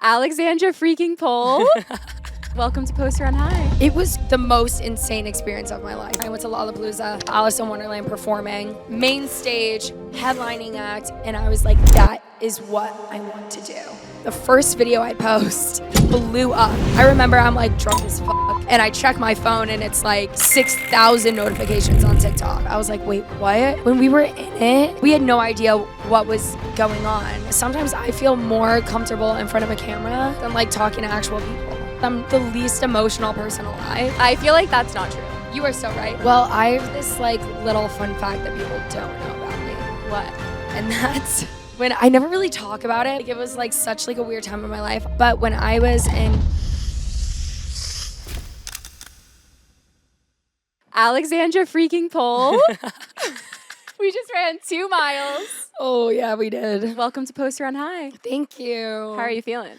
Xandra freaking Pohl. Welcome to Poster on High. It was the most insane experience of my life. I went to Lollapalooza, Alice in Wonderland performing, main stage, headlining act, and I was like, that is what I want to do. The first video I post blew up. I remember I'm like drunk as fuck, and I check my phone and it's like 6,000 notifications on TikTok. I was like, wait, what? When we were in it, we had no idea what was going on. Sometimes I feel more comfortable in front of a camera than like talking to actual people. I'm the least emotional person alive. I feel like that's not true. You are so right. Well, I have this like little fun fact that people don't know about me. What? And that's when I never really talk about it. Like, it was like such like a weird time in my life. But when I was in Xandra freaking Pohl. We just ran 2 miles. Oh yeah, we did. Welcome to Poster on High. Thank you. How are you feeling?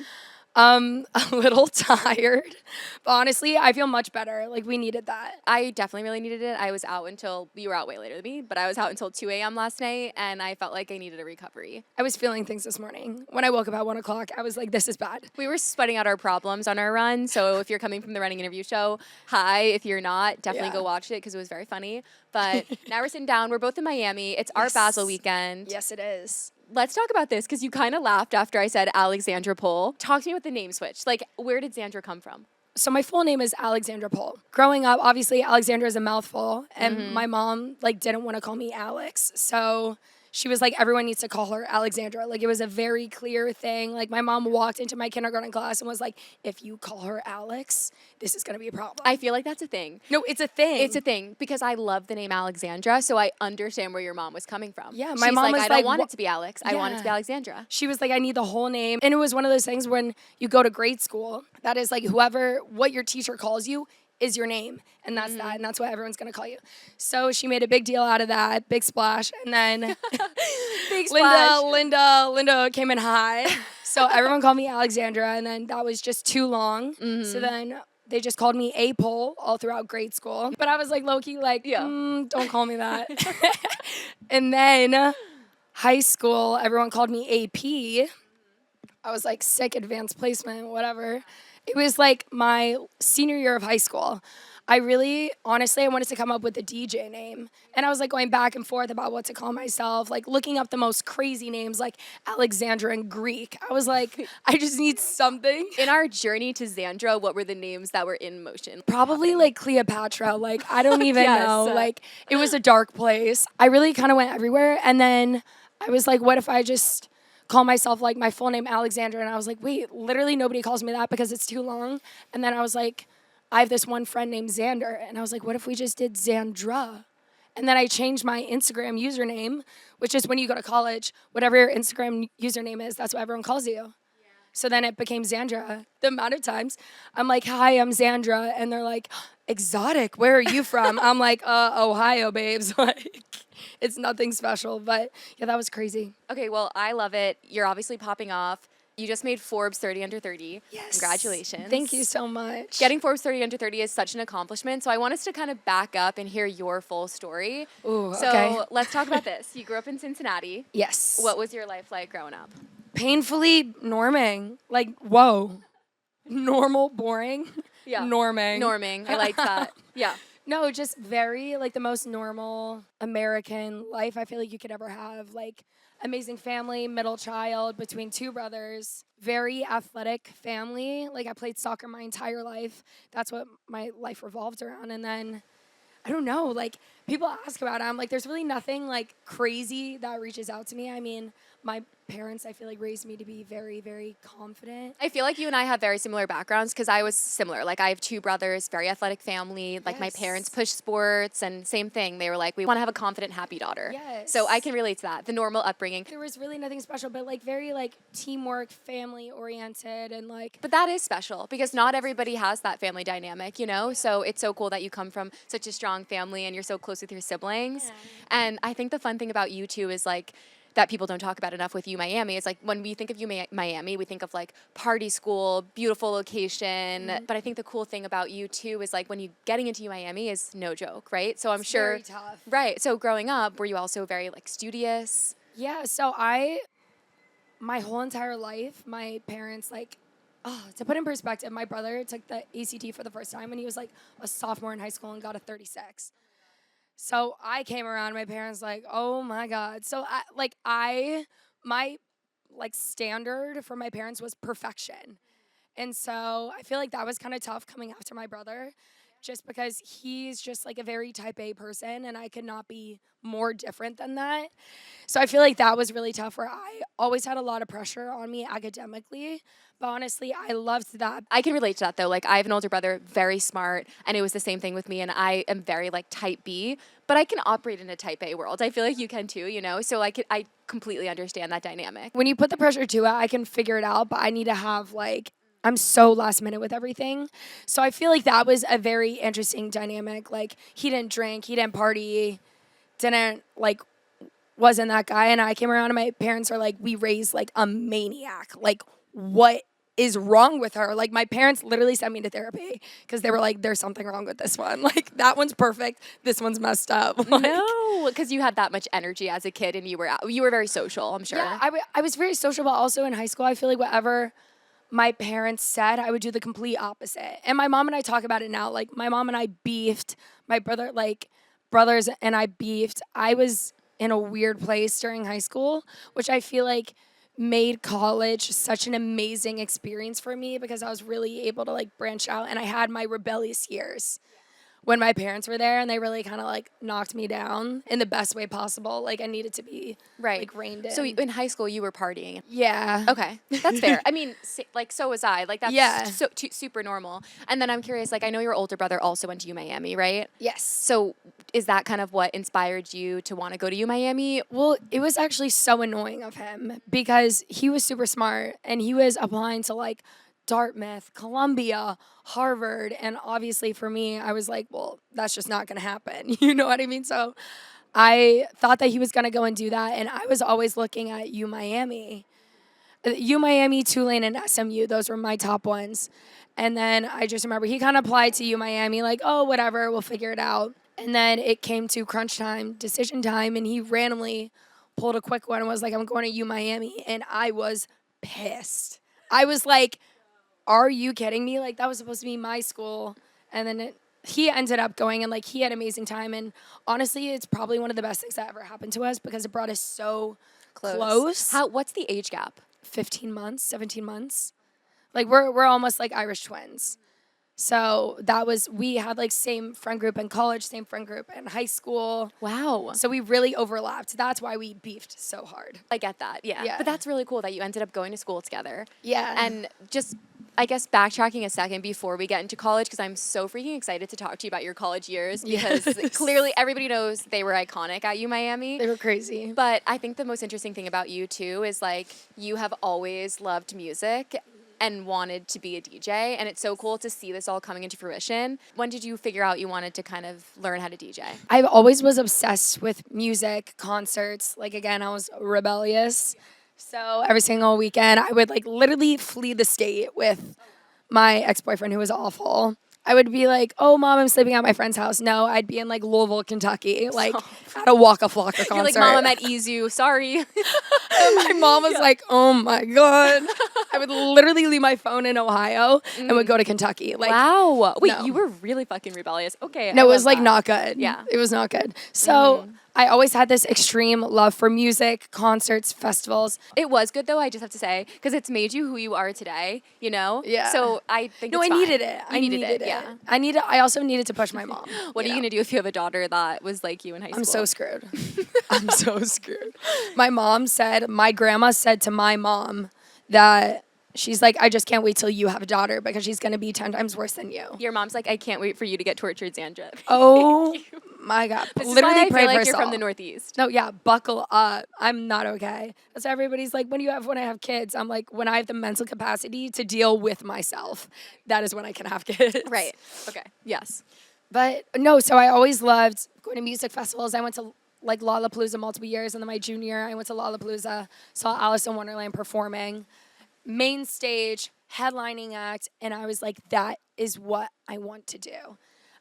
A little tired, but honestly, I feel much better. Like, we needed that. I definitely really needed it. I was out until, you were out way later than me, but I was out until 2 a.m. last night, and I felt like I needed a recovery. I was feeling things this morning. When I woke up at 1 o'clock, I was like, this is bad. We were sweating out our problems on our run, so if you're coming from the running interview show, hi. If you're not, definitely go watch it because it was very funny. But now we're sitting down. We're both in Miami. It's Art Basel weekend. Yes, it is. Let's talk about this because you kind of laughed after I said Xandra Pohl. Talk to me about the name switch. Like, where did Xandra come from? So my full name is Xandra Pohl. Growing up, obviously, Alexandra is a mouthful, and my mom like didn't want to call me Alex, so she was like, everyone needs to call her Alexandra. Like, it was a very clear thing. Like, my mom walked into my kindergarten class and was like, if you call her Alex, this is going to be a problem. I feel like that's a thing. No, it's a thing. It's a thing because I love the name Alexandra, so I understand where your mom was coming from. Yeah, my mom was I don't want it to be Alex. I want it to be Alexandra. She was like, I need the whole name. And it was one of those things when you go to grade school, that is like what your teacher calls you is your name, and that's that, and that's what everyone's gonna call you. So she made a big deal out of that, big splash, and then big splash. Linda came in high, so everyone called me Alexandra, and then that was just too long. So then they just called me A Pohl all throughout grade school, but I was like low-key like, don't call me that. And then high school, everyone called me AP. I was like, sick, advanced placement, whatever. It was like my senior year of high school. I wanted to come up with a DJ name. And I was like going back and forth about what to call myself, like looking up the most crazy names like Alexandra and Greek. I was like, I just need something. In our journey to Xandra, what were the names that were in motion? Probably like Cleopatra. Like, I don't even know. Like, it was a dark place. I really kind of went everywhere. And then I was like, what if I just call myself like my full name Alexandra? And I was like, wait, literally nobody calls me that because it's too long. And then I was like, I have this one friend named Xander, and I was like, what if we just did Xandra? And then I changed my Instagram username, which is when you go to college, whatever your Instagram username is, that's what everyone calls you. So then it became Xandra. The amount of times I'm like, hi, I'm Xandra, and they're like, exotic, where are you from? I'm like, Ohio, babes. Like, it's nothing special, but yeah, that was crazy. Okay, well, I love it. You're obviously popping off. You just made Forbes 30 Under 30. Yes. Congratulations. Thank you so much. Getting Forbes 30 Under 30 is such an accomplishment, so I want us to kind of back up and hear your full story. Ooh, so okay. Let's talk about this. You grew up in Cincinnati. Yes. What was your life like growing up? Painfully norming. Like, whoa. Normal, boring. Yeah. Norming. I like that. Yeah. No, just very, like, the most normal American life I feel like you could ever have. Like, amazing family, middle child between 2 brothers, very athletic family. Like, I played soccer my entire life. That's what my life revolved around. And then, I don't know, like, people ask about it. I'm like, there's really nothing, like, crazy that reaches out to me. I mean, my parents, I feel like, raised me to be very, very confident. I feel like you and I have very similar backgrounds because I was similar. Like, I have 2 brothers, very athletic family. Like, my parents push sports, and same thing. They were like, we want to have a confident, happy daughter. Yes. So I can relate to that, the normal upbringing. There was really nothing special, but, like, very, like, teamwork, family-oriented, and, like... But that is special because not everybody has that family dynamic, you know? So it's so cool that you come from such a strong family and you're so close with your siblings. Yeah. And I think the fun thing about you two is, like, that people don't talk about enough with UMiami is like when we think of UMiami, we think of like party school, beautiful location. But I think the cool thing about you too is like when you getting into UMiami is no joke, right? So I'm sure. Very tough. Right. So growing up, were you also very like studious? Yeah. So my whole entire life, my parents like To put in perspective, my brother took the ACT for the first time when he was like a sophomore in high school and got a 36. So I came around, my parents like, oh my God. So my standard for my parents was perfection. And so I feel like that was kind of tough coming after my brother, just because he's just like a very type A person and I could not be more different than that. So I feel like that was really tough, where I always had a lot of pressure on me academically. But honestly, I loved that. I can relate to that though. Like, I have an older brother, very smart, and it was the same thing with me. And I am very like type B, but I can operate in a type A world. I feel like you can too, you know? So I completely understand that dynamic. When you put the pressure to it, I can figure it out, but I need to have like, I'm so last minute with everything. So I feel like that was a very interesting dynamic. Like, he didn't drink, he didn't party, wasn't that guy. And I came around and my parents are like, we raised like a maniac. Like, what is wrong with her? Like, my parents literally sent me to therapy because they were like, there's something wrong with this one. Like, that one's perfect, this one's messed up. Like, no, because you had that much energy as a kid and you were very social, I'm sure. Yeah, I was very social, but also in high school, I feel like whatever my parents said, I would do the complete opposite. And my mom and I talk about it now. Like, my mom and I beefed. My brothers and I beefed. I was in a weird place during high school, which I feel like made college such an amazing experience for me because I was really able to like branch out, and I had my rebellious years when my parents were there, and they really kind of like knocked me down in the best way possible. Like, I needed to be like reined in. So in high school you were partying. Yeah. Okay, that's fair. I mean, like, so was I. Like, that's super normal. And then I'm curious, like, I know your older brother also went to UMiami, right? Yes. So is that kind of what inspired you to want to go to UMiami? Well, it was actually so annoying of him because he was super smart and he was applying to like Dartmouth, Columbia, Harvard, and obviously for me, I was like, well, that's just not going to happen. You know what I mean? So I thought that he was going to go and do that, and I was always looking at UMiami. UMiami, Tulane, and SMU, those were my top ones. And then I just remember he kind of applied to UMiami like, oh, whatever, we'll figure it out. And then it came to crunch time, decision time, and he randomly pulled a quick one and was like, I'm going to UMiami, and I was pissed. I was like, are you kidding me? Like, that was supposed to be my school. And then he ended up going, and like, he had an amazing time. And honestly, it's probably one of the best things that ever happened to us because it brought us so close. What's the age gap? 15 months, 17 months. Like, we're almost like Irish twins. So we had like same friend group in college, same friend group in high school. Wow. So we really overlapped. That's why we beefed so hard. I get that, yeah. But that's really cool that you ended up going to school together. Yeah. And just, I guess, backtracking a second before we get into college, because I'm so freaking excited to talk to you about your college years, because clearly everybody knows they were iconic at UMiami. They were crazy. But I think the most interesting thing about you, too, is like, you have always loved music and wanted to be a DJ, and it's so cool to see this all coming into fruition. When did you figure out you wanted to kind of learn how to DJ? I always was obsessed with music, concerts. Like, again, I was rebellious. So every single weekend, I would like literally flee the state with my ex-boyfriend who was awful. I would be like, oh, Mom, I'm sleeping at my friend's house. No, I'd be in like Louisville, Kentucky, like at a Waka Flocka concert. You're like, Mom, I'm at EZU, sorry. And my mom was like, oh my God. I would literally leave my phone in Ohio and would go to Kentucky. Like, wow. Wait, you were really fucking rebellious. Okay. No, it was like not good. Yeah. It was not good. So I always had this extreme love for music, concerts, festivals. It was good though, I just have to say, because it's made you who you are today, you know? Yeah. So I think I needed it. I needed it. Yeah. I also needed to push my mom. What are you going to do if you have a daughter that was like you in high school? I'm so screwed. I'm so screwed. My grandma said to my mom that she's like, I just can't wait till you have a daughter because she's going to be 10 times worse than you. Your mom's like, I can't wait for you to get tortured, Xandra. Oh my God. This Literally is why I pray feel for like you're us from all. the Northeast. No, yeah, buckle up. I'm not okay. That's why everybody's like, when I have kids, I'm like, when I have the mental capacity to deal with myself, that is when I can have kids. Right. Okay. Yes. But no, so I always loved going to music festivals. I went to like Lollapalooza multiple years, and then my junior year, I went to Lollapalooza, saw Alice in Wonderland performing, main stage, headlining act, and I was like, that is what I want to do.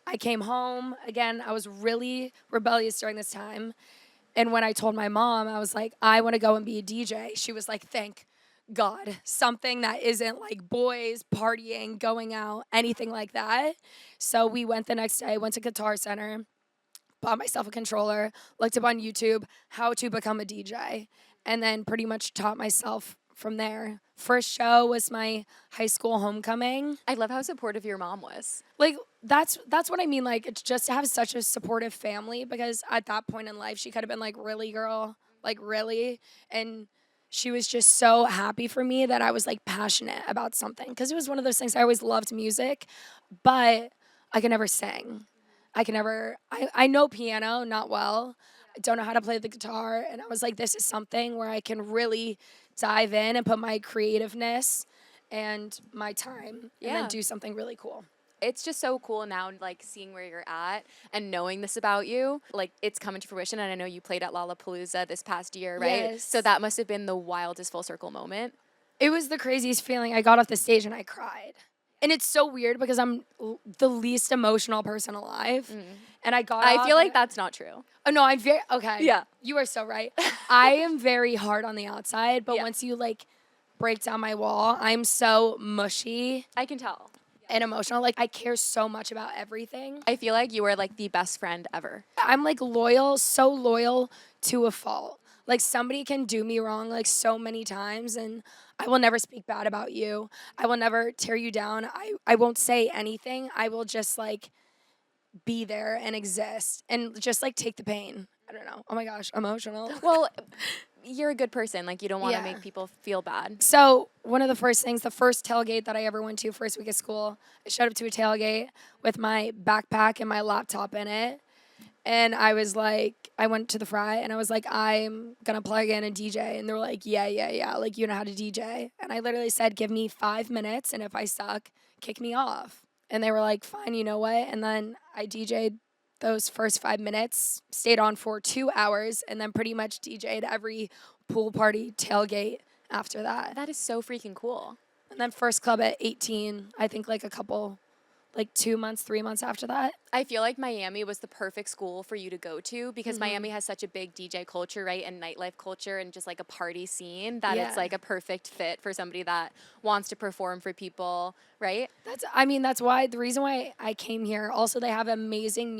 I came home, again, I was really rebellious during this time, and when I told my mom, I was like, I want to go and be a DJ, she was like, thank God, something that isn't like boys, partying, going out, anything like that. So we went the next day, went to Guitar Center, bought myself a controller, looked up on YouTube how to become a DJ, and then pretty much taught myself from there. First show was my high school homecoming. I love how supportive your mom was. Like that's what I mean. Like it's just to have such a supportive family, because at that point in life she could have been like, really, girl, like really, and she was just so happy for me that I was like passionate about something, because it was one of those things. I always loved music, but I could never sing. I know piano, not well. I don't know how to play the guitar. And I was like, this is something where I can really dive in and put my creativeness and my time and then do something really cool. It's just so cool now, like, seeing where you're at and knowing this about you. Like, it's coming to fruition, and I know you played at Lollapalooza this past year, right? Yes. So that must have been the wildest full circle moment. It was the craziest feeling. I got off the stage and I cried. And it's so weird because I'm the least emotional person alive. And I feel like that's not true. Oh, no, I'm very, okay. Yeah. You are so right. I am very hard on the outside, but once you, like, break down my wall, I'm so mushy. I can tell. And emotional. Like, I care so much about everything. I feel like you are, like, the best friend ever. I'm, like, loyal, so loyal to a fault. Like, somebody can do me wrong, like, so many times, and I will never speak bad about you. I will never tear you down. I won't say anything. I will just, like, be there and exist and just, like, take the pain. I don't know. Oh, my gosh, emotional. Well, you're a good person. Like, you don't want to make people feel bad. So one of the first things, the first tailgate that I ever went to, first week of school, I showed up to a tailgate with my backpack and my laptop in it. And I was like, I went to the fry and I was like, I'm going to plug in and DJ. And they were like, yeah. Like, you know how to DJ. And I literally said, give me 5 minutes. And if I suck, kick me off. And they were like, fine, you know what? And then I DJ'd those first 5 minutes, stayed on for 2 hours, and then pretty much DJ'd every pool party tailgate after that. That is so freaking cool. And then first club at 18, I think like 2 months, 3 months after that. I feel like Miami was the perfect school for you to go to, because Miami has such a big DJ culture, right? And nightlife culture and just like a party scene that it's like a perfect fit for somebody that wants to perform for people, right? That's why the reason why I came here. Also, they have an amazing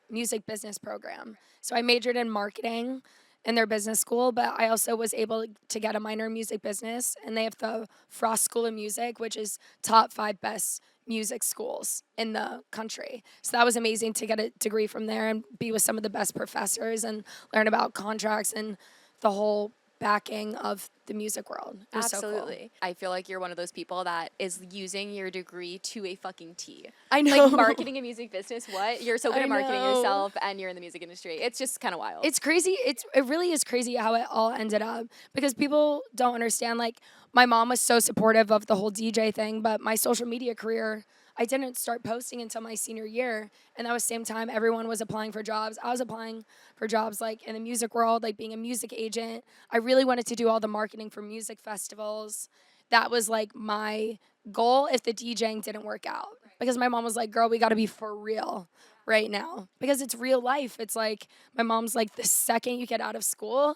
music business program. So I majored in marketing in their business school, but I also was able to get a minor in music business, and they have the Frost School of Music, which is top 5 best music schools in the country. So that was amazing to get a degree from there and be with some of the best professors and learn about contracts and the whole backing of the music world. It was Absolutely. So cool. I feel like you're one of those people that is using your degree to a fucking T. I know. Like, marketing and music business, what? You're so good at marketing know. yourself, and you're in the music industry. It's just kind of wild. It's crazy. It really is crazy how it all ended up, because people don't understand. Like, my mom was so supportive of the whole DJ thing, but my social media career, I didn't start posting until my senior year. And that was the same time everyone was applying for jobs. I was applying for jobs like in the music world, like being a music agent. I really wanted to do all the marketing for music festivals. That was like my goal if the DJing didn't work out. Because my mom was like, girl, we got to be for real right now. Because it's real life. It's like, my mom's like, the second you get out of school,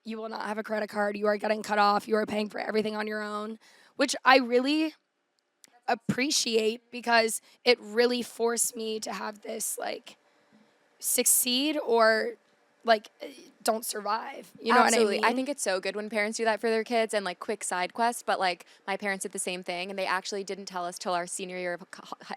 you will not have a credit card. You are getting cut off. You are paying for everything on your own, which I really appreciate, because it really forced me to have this, like, succeed or, like, don't survive. You know Absolutely. what I mean? I think it's so good when parents do that for their kids, and like quick side quest. But like, my parents did the same thing, and they actually didn't tell us till our senior year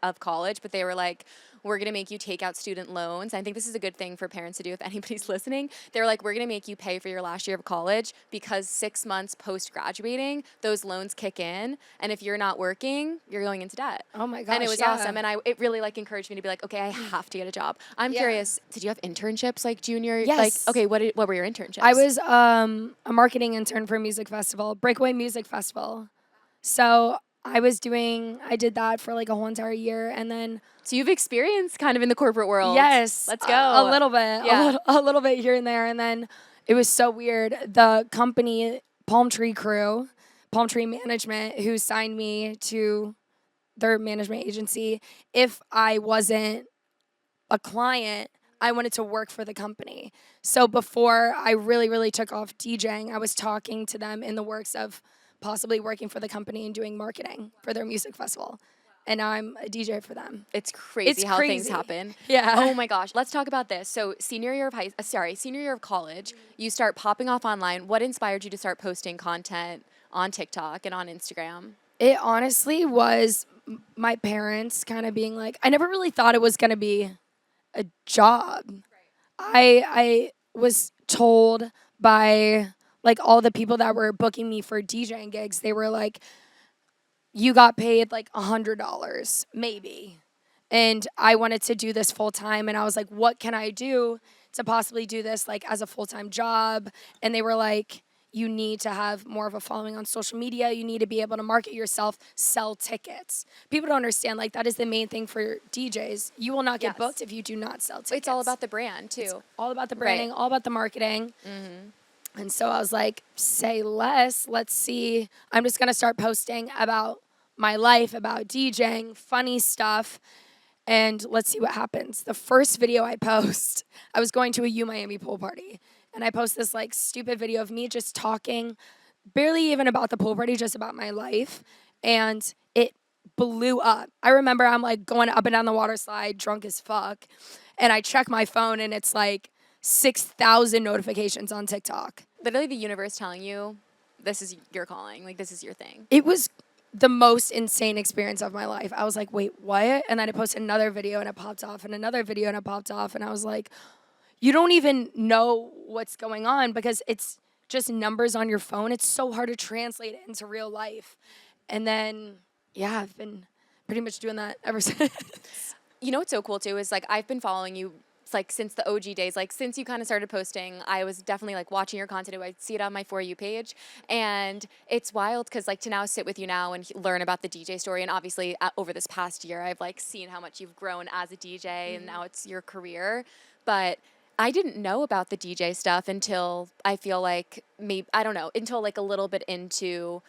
of college, but they were like, we're going to make you take out student loans. I think this is a good thing for parents to do if anybody's listening. They were like, we're going to make you pay for your last year of college, because 6 months post graduating, those loans kick in. And if you're not working, you're going into debt. Oh my gosh. And it was awesome. And it really like encouraged me to be like, okay, I have to get a job. I'm curious, did you have internships like junior? Yes. Like, okay, what were your internships? I was a marketing intern for a music festival, Breakaway Music Festival. So I did that for like a whole entire year, and then. So you've experienced kind of in the corporate world. Yes. Let's go. A little bit. Yeah. A little bit here and there. And then it was so weird. The company, Palm Tree Management, who signed me to their management agency, if I wasn't a client, I wanted to work for the company. So before I really, really took off DJing, I was talking to them in the works of possibly working for the company and doing marketing for their music festival. And now I'm a DJ for them. It's crazy how things happen. Yeah. Oh my gosh. Let's talk about this. So senior year of college, you start popping off online. What inspired you to start posting content on TikTok and on Instagram? It honestly was my parents kind of being like, I never really thought it was going to be a job. I was told by like all the people that were booking me for DJing gigs, they were like, you got paid like $100, maybe. And I wanted to do this full time. And I was like, what can I do to possibly do this like as a full-time job? And they were like, you need to have more of a following on social media. You need to be able to market yourself, sell tickets. People don't understand, like, that is the main thing for DJs. You will not get booked if you do not sell tickets. It's all about the brand, too. It's all about the branding, all about the marketing. And so I was like, say less. Let's see. I'm just going to start posting about my life, about DJing, funny stuff, and let's see what happens. The first video I post, I was going to a UMiami pool party, and I post this like stupid video of me just talking, barely even about the pool party, just about my life, and it blew up. I remember I'm like going up and down the water slide, drunk as fuck, and I check my phone, and it's like 6,000 notifications on TikTok. Literally the universe telling you, this is your calling, like this is your thing. It was the most insane experience of my life. I was like, wait, what? And then I posted another video and it popped off, and another video and it popped off. And I was like, you don't even know what's going on because it's just numbers on your phone. It's so hard to translate it into real life. And then, yeah, I've been pretty much doing that ever since. You know what's so cool too is like I've been following you like since the OG days, like since you kind of started posting, I was definitely like watching your content. I'd see it on my For You page, and it's wild because like to now sit with you now and learn about the DJ story, and obviously over this past year, I've like seen how much you've grown as a DJ, and now it's your career. But I didn't know about the DJ stuff until I feel like maybe, I don't know, until like a little bit into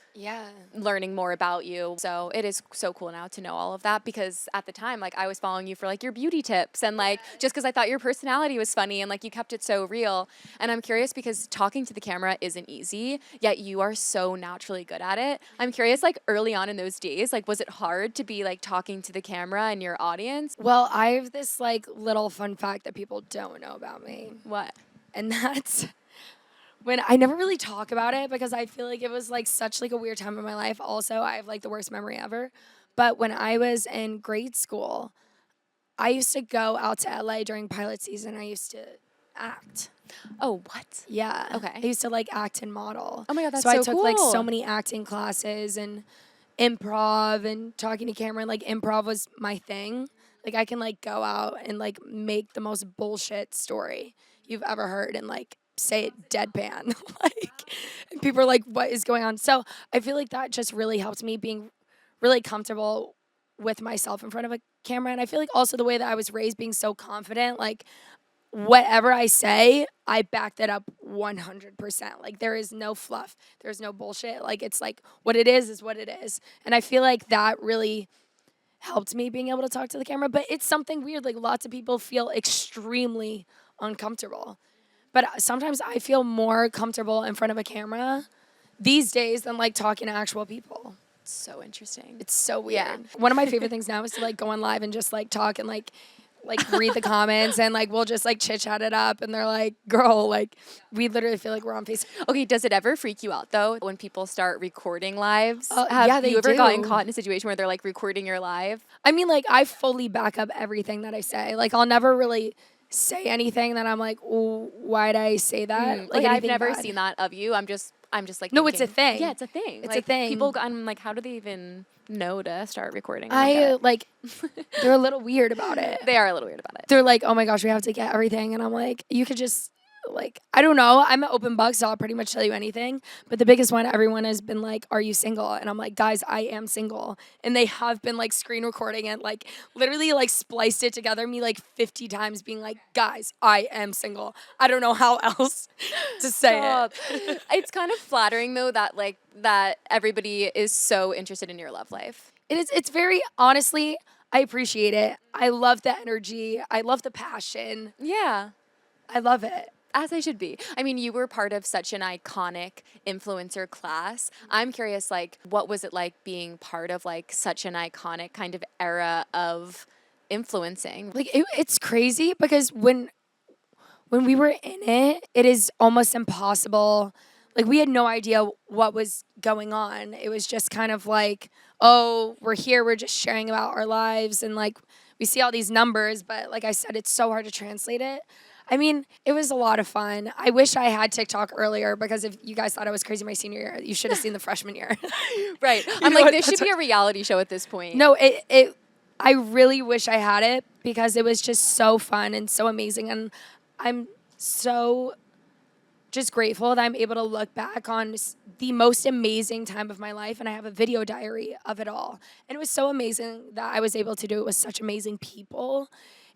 learning more about you. So it is so cool now to know all of that because at the time, like I was following you for like your beauty tips and like just because I thought your personality was funny and like you kept it so real. And I'm curious because talking to the camera isn't easy, yet you are so naturally good at it. I'm curious, like early on in those days, like was it hard to be like talking to the camera and your audience? Well, I have this like little fun fact that people don't know about me. What? And that's when I never really talk about it because I feel like it was like such like a weird time in my life. Also, I have like the worst memory ever. But when I was in grade school, I used to go out to LA during pilot season. I used to act. Oh, what? Yeah. Okay. I used to like act and model. Oh my God, that's so so I took cool. like so many acting classes and improv and talking to camera. And like improv was my thing. Like I can like go out and like make the most bullshit story you've ever heard and like say it deadpan. Like, and people are like, what is going on? So I feel like that just really helped me being really comfortable with myself in front of a camera. And I feel like also the way that I was raised being so confident, like whatever I say, I back that up 100%. Like there is no fluff. There's no bullshit. Like it's like what it is what it is. And I feel like that really helped me being able to talk to the camera. But it's something weird. Like lots of people feel extremely uncomfortable. But sometimes I feel more comfortable in front of a camera these days than like talking to actual people. It's so interesting. It's so weird. Yeah. One of my favorite things now is to like go on live and just like talk and like read the comments and like we'll just like chit chat it up and they're like, girl, like we literally feel like we're on Facebook. Okay, does it ever freak you out though when people start recording lives? Yeah, Have you ever gotten caught in a situation where they're like recording your live? I mean, like I fully back up everything that I say. Like I'll never really say anything that I'm like, oh, why'd I say that? Like I've never seen that of you. I'm just like no, thinking, it's a thing. Yeah, it's a thing. It's like, a thing. People, I'm like, how do they even know to start recording? Like they're a little weird about it. They are a little weird about it. They're like, oh my gosh, we have to get everything. And I'm like, you could just like, I don't know. I'm an open book, so I'll pretty much tell you anything. But the biggest one, everyone has been like, are you single? And I'm like, guys, I am single. And they have been like screen recording it, like literally like spliced it together me like 50 times being like, guys, I am single. I don't know how else to say it. It's kind of flattering though that everybody is so interested in your love life. It is. It's very, honestly, I appreciate it. I love the energy. I love the passion. Yeah. I love it. As I should be. I mean, you were part of such an iconic influencer class. I'm curious, like, what was it like being part of, like, such an iconic kind of era of influencing? Like, it's crazy because when we were in it, it is almost impossible. Like, we had no idea what was going on. It was just kind of like, oh, we're here, we're just sharing about our lives, and like we see all these numbers, but like I said, it's so hard to translate it. I mean, it was a lot of fun. I wish I had TikTok earlier because if you guys thought I was crazy my senior year, you should have seen the freshman year. Right. I'm like, this should be a reality show at this point. No, I really wish I had it because it was just so fun and so amazing. And I'm so just grateful that I'm able to look back on the most amazing time of my life, and I have a video diary of it all. And it was so amazing that I was able to do it with such amazing people.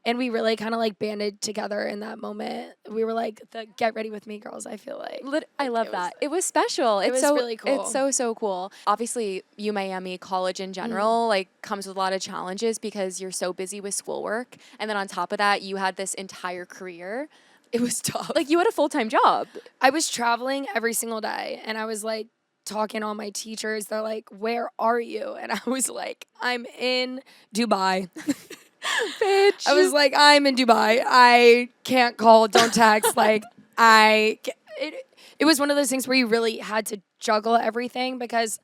And we really kind of like banded together in that moment. We were like the get ready with me girls, I feel like. I love that. It was special. It was so, really cool. It's so cool. Obviously, UMiami college in general like comes with a lot of challenges because you're so busy with schoolwork. And then on top of that, you had this entire career. It was tough. Like, you had a full-time job. I was traveling every single day, and I was like talking to all my teachers. They're like, "Where are you?" And I was like, "I'm in Dubai." Bitch. I was like, "I'm in Dubai. I can't call, don't text." Like, it was one of those things where you really had to juggle everything because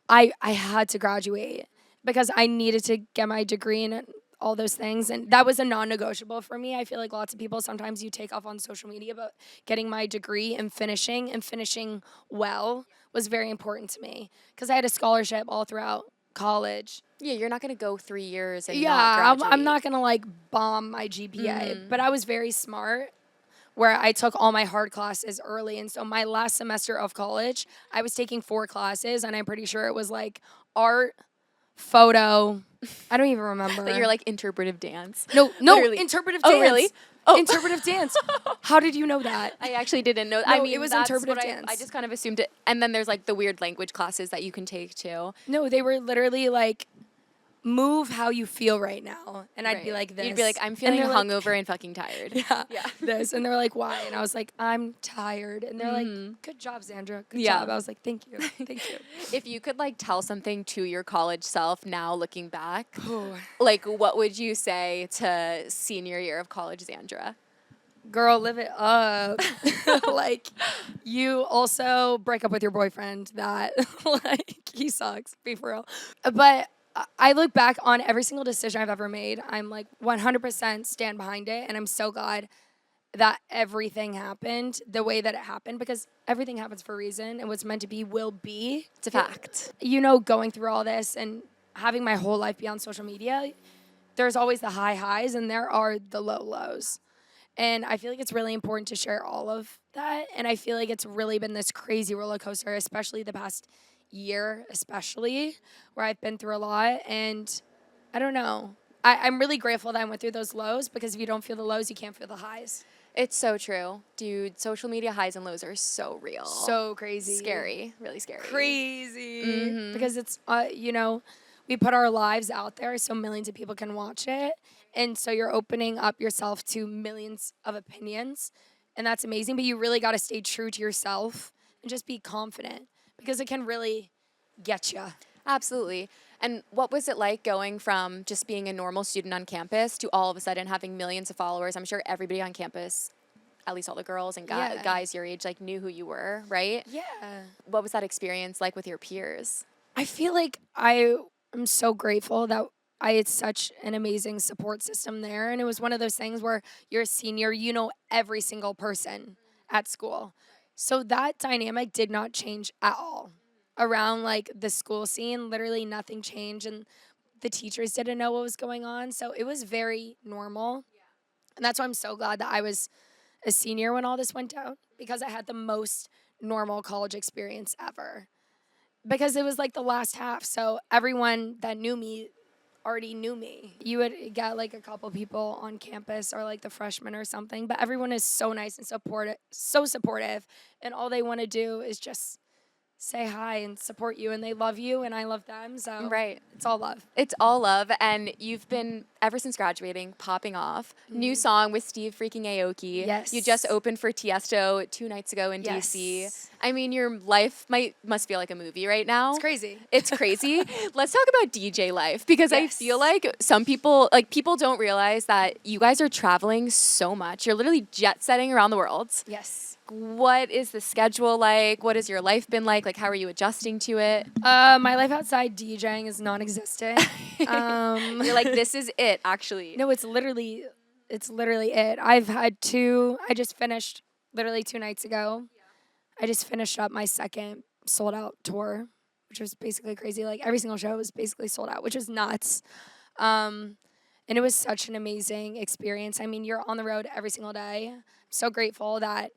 I had to graduate because I needed to get my degree and all those things. And that was a non-negotiable for me. I feel like lots of people, sometimes you take off on social media, but getting my degree and finishing well was very important to me because I had a scholarship all throughout college. Yeah, you're not going to go 3 years and not Yeah, graduate. I'm not going to like bomb my GPA, but I was very smart where I took all my hard classes early. And so my last semester of college, I was taking 4 classes, and I'm pretty sure it was like art, photo. I don't even remember. That you're like interpretive dance. No, Literally. interpretive Oh, dance. really? Oh. Interpretive dance. How did you know that? I actually didn't know. No, I mean, it was that's interpretive what dance. I just kind of assumed it. And then there's like the weird language classes that you can take too. No, they were literally like, move how you feel right now. And I'd be like this. You'd be like, I'm feeling hungover and fucking tired. Yeah. This. And they're like, why? And I was like, I'm tired. And they're like, good job, Xandra. Good job. I was like, thank you. Thank you. If you could like tell something to your college self now looking back, like what would you say to senior year of college Xandra? Girl, live it up. Like, you also break up with your boyfriend. That, like, he sucks. Be for real. But I look back on every single decision I've ever made. I'm like 100% stand behind it. And I'm so glad that everything happened the way that it happened because everything happens for a reason. And what's meant to be will be. It's a fact. You know, going through all this and having my whole life be on social media, there's always the high highs and there are the low lows. And I feel like it's really important to share all of that. And I feel like it's really been this crazy roller coaster, especially the past year, especially, where I've been through a lot. And I don't know. I'm really grateful that I went through those lows because if you don't feel the lows, you can't feel the highs. It's so true. Dude, social media highs and lows are so real. So crazy. Scary. Really scary. Crazy. Because it's, you know, we put our lives out there so millions of people can watch it. And so you're opening up yourself to millions of opinions. And that's amazing. But you really got to stay true to yourself and just be confident because it can really get you. Absolutely. And what was it like going from just being a normal student on campus to all of a sudden having millions of followers? I'm sure everybody on campus, at least all the girls and guys your age, like knew who you were, right? Yeah. What was that experience like with your peers? I feel like I am so grateful that I had such an amazing support system there. And it was one of those things where you're a senior, you know every single person at school. So that dynamic did not change at all. Around like the school scene, literally nothing changed. And the teachers didn't know what was going on. So it was very normal. And that's why I'm so glad that I was a senior when all this went down because I had the most normal college experience ever. Because it was like the last half. So everyone that knew me already knew me. You would get like a couple people on campus or like the freshmen or something, but everyone is so nice and so supportive, and all they want to do is just say hi and support you, and they love you and I love them. So Right. it's all love. It's all love, and you've been, ever since graduating, popping off. New song with Steve freaking Aoki. Yes. You just opened for Tiesto 2 nights ago in Yes. DC. I mean, your life must feel like a movie right now. It's crazy. It's crazy. Let's talk about DJ life, because I Yes. feel like some people, people don't realize that you guys are traveling so much. You're literally jet setting around the world. Yes. What is the schedule like? What has your life been like? Like, how are you adjusting to it? My life outside DJing is non-existent. You're like, this is it, actually. No, it's literally it. I just finished literally 2 nights ago. I just finished up my second sold out tour, which was basically crazy. Like every single show was basically sold out, which was nuts. And it was such an amazing experience. I mean, you're on the road every single day. I'm so grateful that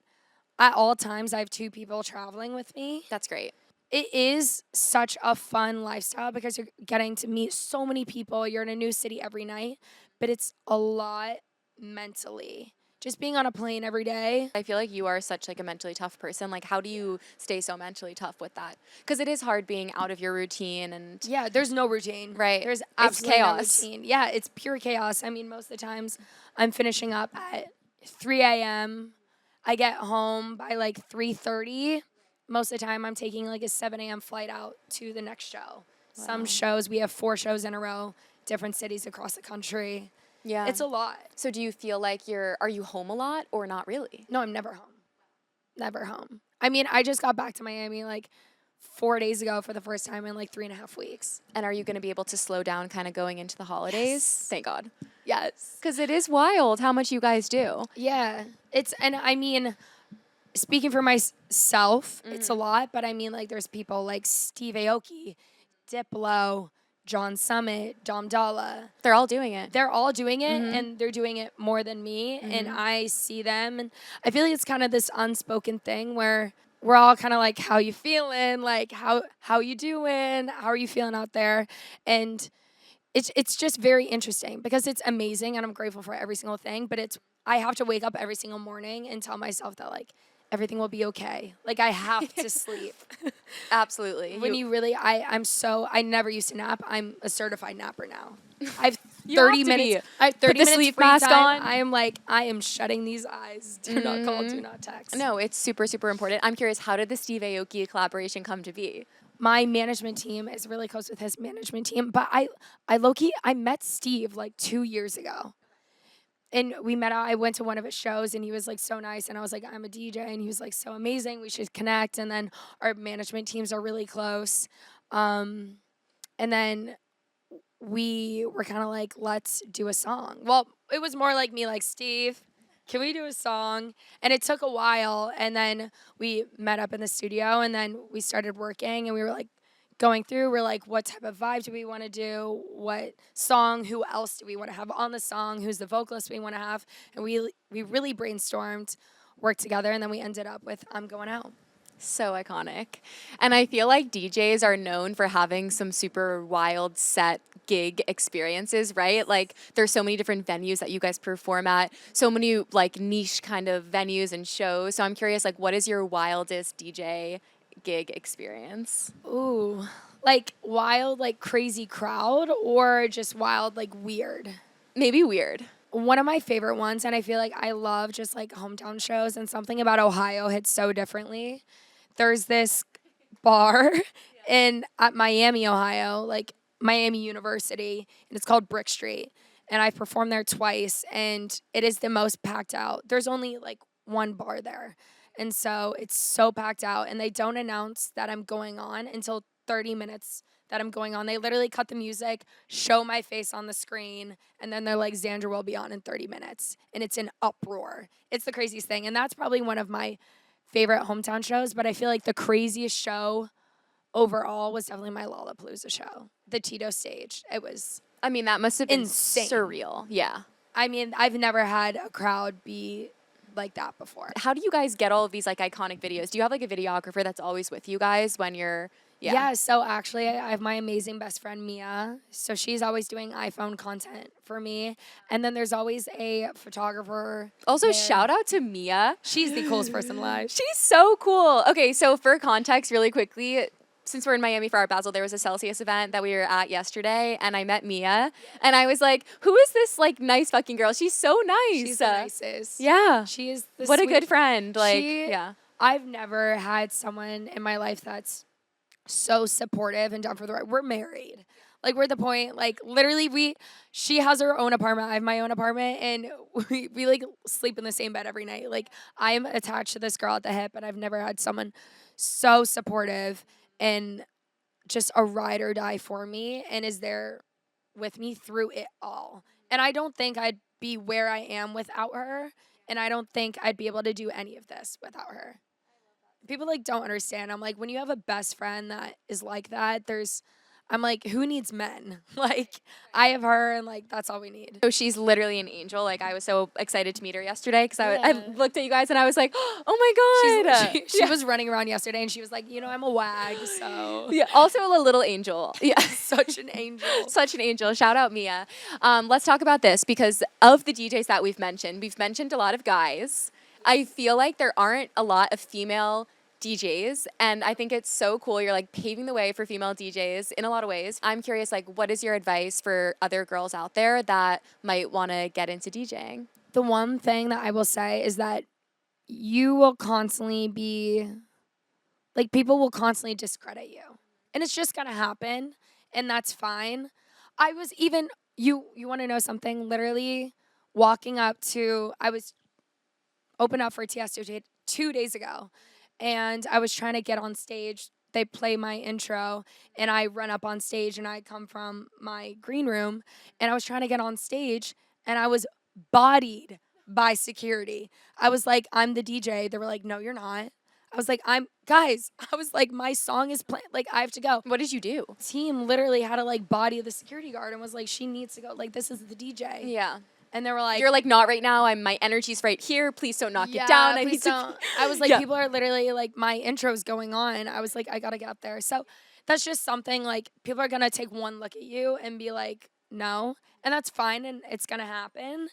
at all times I have 2 people traveling with me. That's great. It is such a fun lifestyle because you're getting to meet so many people. You're in a new city every night, but it's a lot mentally. Just being on a plane every day. I feel like you are such a mentally tough person. Like, how do you stay so mentally tough with that? Because it is hard being out of your routine and Yeah, there's no routine. Right. There's It's absolutely chaos. no routine. Yeah, it's pure chaos. I mean, most of the times I'm finishing up at 3 a.m. I get home by like 3:30. Most of the time I'm taking like a 7 a.m. flight out to the next show. Some shows, we have 4 shows in a row, different cities across the country. yeah. It's a lot. So do you feel like are you home a lot or not really? No, I'm never home. Never home. I mean, I just got back to Miami like 4 days ago for the first time in like 3.5 weeks. And are you going to be able to slow down kind of going into the holidays? Yes. Thank God. Yes. Because it is wild how much you guys do. Yeah. And I mean, speaking for myself, it's a lot, but I mean, like, there's people like Steve Aoki, Diplo, John Summit, Dom Dalla. They're all doing it. They're all doing it, and they're doing it more than me, and I see them, and I feel like it's kind of this unspoken thing where we're all kind of like, how you feeling? Like, how you doing? How are you feeling out there? And it's just very interesting because it's amazing, and I'm grateful for every single thing, but I have to wake up every single morning and tell myself that, like, everything will be okay. Like, I have to sleep. Absolutely. When I never used to nap. I'm a certified napper now. I have You 30 have to minutes. be. I have 30 Put the minutes sleep free mask time. on. I am shutting these eyes. Do not call, do not text. No, it's super, super important. I'm curious, how did the Steve Aoki collaboration come to be? My management team is really close with his management team, but I met Steve like 2 years ago. And we met out. I went to one of his shows, and he was like so nice. And I was like, I'm a DJ, and he was like so amazing. We should connect. And then our management teams are really close. And then we were kind of like, let's do a song. Well, it was more like me, like, Steve, can we do a song? And it took a while. And then we met up in the studio, and then we started working, and we were like, going through, we're like, what type of vibe do we want to do? What song? Who else do we want to have on the song? Who's the vocalist we want to have? And we really brainstormed, worked together, and then we ended up with I'm Going Out. So iconic. And I feel like DJs are known for having some super wild set gig experiences, right? Like, there's so many different venues that you guys perform at, so many like niche kind of venues and shows. So I'm curious, like, what is your wildest DJ gig experience? Ooh, like wild, like crazy crowd, or just wild, like weird? Maybe weird. One of my favorite ones, and I feel like I love just like hometown shows, and something about Ohio hits so differently. There's this bar at Miami, Ohio, like Miami University, and it's called Brick Street. And I've performed there twice, and it is the most packed out. There's only like one bar there. And so it's so packed out, and they don't announce that I'm going on until 30 minutes that I'm going on. They literally cut the music, show my face on the screen, and then they're like, Xandra will be on in 30 minutes. And it's an uproar. It's the craziest thing. And that's probably one of my favorite hometown shows, but I feel like the craziest show overall was definitely my Lollapalooza show, the Tito stage. It was I mean, that must have been insane. surreal. Yeah. I mean, I've never had a crowd be like that before. How do you guys get all of these like iconic videos? Do you have like a videographer that's always with you guys when you're Yeah, so actually I have my amazing best friend Mia. So she's always doing iPhone content for me. And then there's always a photographer. Also, there. shout out to Mia. She's the coolest person alive. She's so cool. Okay, so for context, really quickly, since we're in Miami for Art Basel, there was a Celsius event that we were at yesterday, and I met Mia, and I was like, who is this, like, nice fucking girl? She's so nice. She's the nicest. Yeah. She is the What a good friend. Like, yeah. I've never had someone in my life that's so supportive and down for the right. We're married. Like, we're at the point, like, literally, she has her own apartment. I have my own apartment, and we like, sleep in the same bed every night. Like, I'm attached to this girl at the hip, and I've never had someone so supportive and just a ride or die for me and is there with me through it all. And I don't think I'd be where I am without her, and I don't think I'd be able to do any of this without her. People, like, don't understand. I'm like, when you have a best friend that is like that, I'm like, who needs men? Like, I have her, and, like, that's all we need. So she's literally an angel. Like, I was so excited to meet her yesterday because I looked at you guys and I was like, oh my God. She was running around yesterday, and she was like, I'm a wag, so. Yeah, also a little angel. Yeah. Such an angel. Such an angel. Shout out Mia. Let's talk about this because of the DJs that we've mentioned a lot of guys. I feel like there aren't a lot of female DJs, and I think it's so cool. You're like paving the way for female DJs in a lot of ways. I'm curious, like, what is your advice for other girls out there that might want to get into DJing? The one thing that I will say is that you will constantly be, like, people will constantly discredit you, and it's just gonna happen, and that's fine. I was even, you want to know something? Literally walking up to, I was open up for Tiesto 2 days ago, and I was trying to get on stage. They play my intro, and I run up on stage, and I come from my green room, and I was trying to get on stage, and I was bodied by security. I was like, I'm the DJ. They were like, no, you're not. I was like, I was like, my song is playing. Like, I have to go. What did you do? Team literally had to, like, body the security guard and was like, she needs to go. Like, this is the DJ. Yeah. And they were like, you're like, not right now. My energy's right here. Please don't knock it down. I need to. I was like, people are literally like, my intro's going on. I was like, I gotta get up there. So that's just something, like, people are gonna take one look at you and be like, no. And that's fine, and it's gonna happen.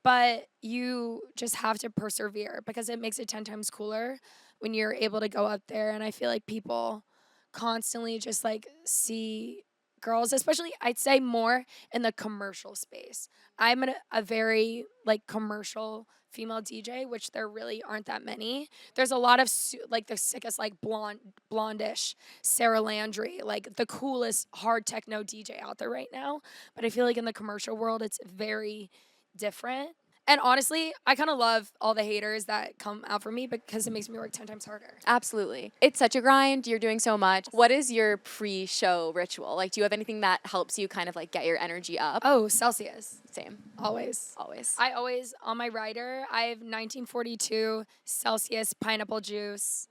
But you just have to persevere because it makes it 10 times cooler when you're able to go up there. And I feel like people constantly just, like, see girls, especially I'd say more in the commercial space. I'm a very, like, commercial female DJ, which there really aren't that many. There's a lot of like the sickest, like, blondish Sarah Landry, like the coolest hard techno DJ out there right now. But I feel like in the commercial world, it's very different. And honestly, I kind of love all the haters that come out for me because it makes me work 10 times harder. Absolutely. It's such a grind. You're doing so much. What is your pre-show ritual? Like, do you have anything that helps you kind of, like, get your energy up? Oh, Celsius. Same. Always. I always, on my rider, I have 1942 Celsius pineapple juice,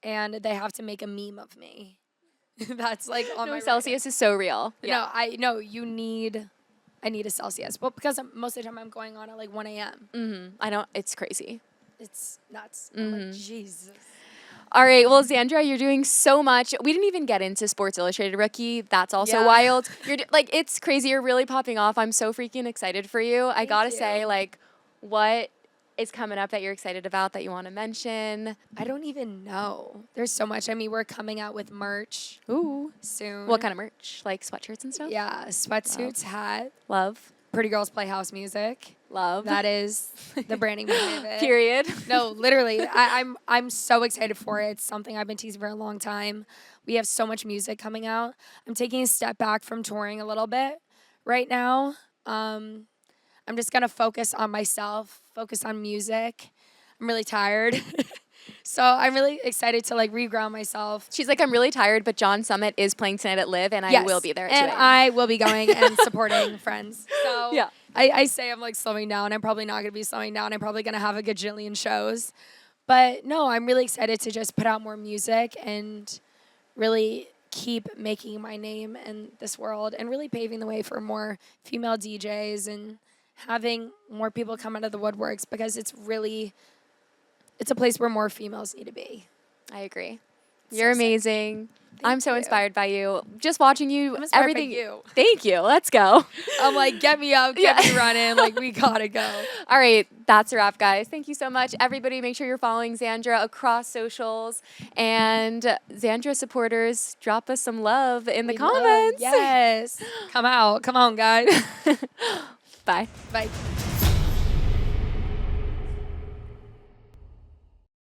and they have to make a meme of me. That's, like, on my Celsius rider. is so real. Yeah. No, I need a Celsius. Well, because most of the time I'm going on at like 1 a.m. Mm-hmm. I know. It's crazy. It's nuts. Mm-hmm. I'm like, Jesus. All right. Well, Xandra, you're doing so much. We didn't even get into Sports Illustrated Rookie. That's also wild. You're like, it's crazy. You're really popping off. I'm so freaking excited for you. I gotta say, like, what is coming up that you're excited about that you want to mention? I don't even know. There's so much. I mean, we're coming out with merch. Ooh. Soon. What kind of merch? Like sweatshirts and stuff? Yeah, sweatsuits, hat. Love. Pretty Girls Play House Music. Love. That is the branding behind it. Period. No, literally. I'm so excited for it. It's something I've been teasing for a long time. We have so much music coming out. I'm taking a step back from touring a little bit right now. I'm just going to focus on myself, focus on music. I'm really tired. So I'm really excited to, like, reground myself. She's like, I'm really tired, but John Summit is playing tonight at Live, and I will be there at 2 and I will be going and supporting friends. So yeah. I say I'm, like, slowing down. I'm probably not going to be slowing down. I'm probably going to have a gajillion shows. But, no, I'm really excited to just put out more music and really keep making my name in this world and really paving the way for more female DJs and having more people come out of the woodworks because it's a place where more females need to be. I agree. You're amazing. I'm so inspired by you. Just watching you, I'm inspired by everything. you. Thank you. Let's go. I'm like, get me up, get me running. Like, we gotta go. All right, that's a wrap, guys. Thank you so much. Everybody, make sure you're following Xandra across socials. And Xandra supporters, drop us some love in the comments. Yes. Come out. Come on, guys. Bye. Bye.